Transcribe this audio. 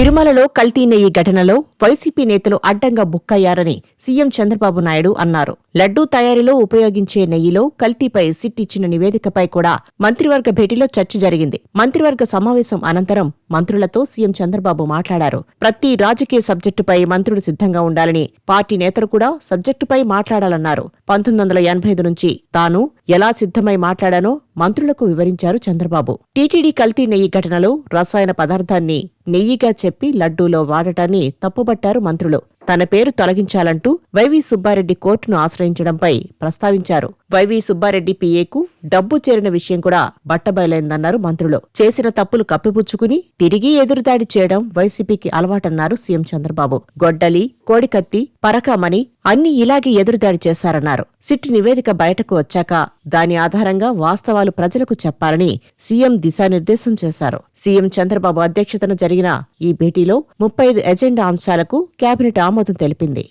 తిరుమలలో కల్తీ నెయ్యి ఘటనలో వైసీపీ నేతలు అడ్డంగా బుక్కయ్యారని సీఎం చంద్రబాబు నాయుడు అన్నారు. లడ్డూ తయారీలో ఉపయోగించే నెయ్యిలో కల్తీపై సిట్ ఇచ్చిన నివేదికపై కూడా మంత్రివర్గ భేటీలో చర్చ జరిగింది. మంత్రివర్గ సమావేశం అనంతరం మంత్రులతో సీఎం చంద్రబాబు మాట్లాడారు. ప్రతి రాజకీయ సబ్జెక్టుపై మంత్రులు సిద్ధంగా ఉండాలని, పార్టీ నేతలు కూడా సబ్జెక్టుపై మాట్లాడాలన్నారు. 1985 నుంచి తాను ఎలా సిద్ధమై మాట్లాడానో మంత్రులకు వివరించారు చంద్రబాబు. టీటీడీ కల్తీ నెయ్యి ఘటనలో రసాయన పదార్థాన్ని నెయ్యిగా చెప్పి లడ్డూలో వాడటాన్ని తప్పుబట్టారు మంత్రులు. తన పేరు తొలగించాలంటూ వైవీ సుబ్బారెడ్డి కోర్టును ఆశ్రయించడంపై ప్రస్తావించారు. వైవీ సుబ్బారెడ్డి పీఏకు డబ్బు చేరిన విషయం కూడా బట్టబయలైందన్నారు మంత్రులు. చేసిన తప్పులు కప్పిపుచ్చుకుని తిరిగి ఎదురుదాడి చేయడం వైసీపీకి అలవాటన్నారు సీఎం చంద్రబాబు. గొడ్డలి, కోడికత్తి, పరకామని అన్ని ఇలాగే ఎదురుదాడి చేశారన్నారు. సిట్ నివేదిక బయటకు వచ్చాక దాని ఆధారంగా వాస్తవాలు ప్రజలకు చెప్పాలని సీఎం దిశానిర్దేశం చేశారు. సీఎం చంద్రబాబు అధ్యక్షతన జరిగిన ఈ భేటీలో 35 ఎజెండా అంశాలకు కేబినెట్ ఆమోదం తెలిపింది.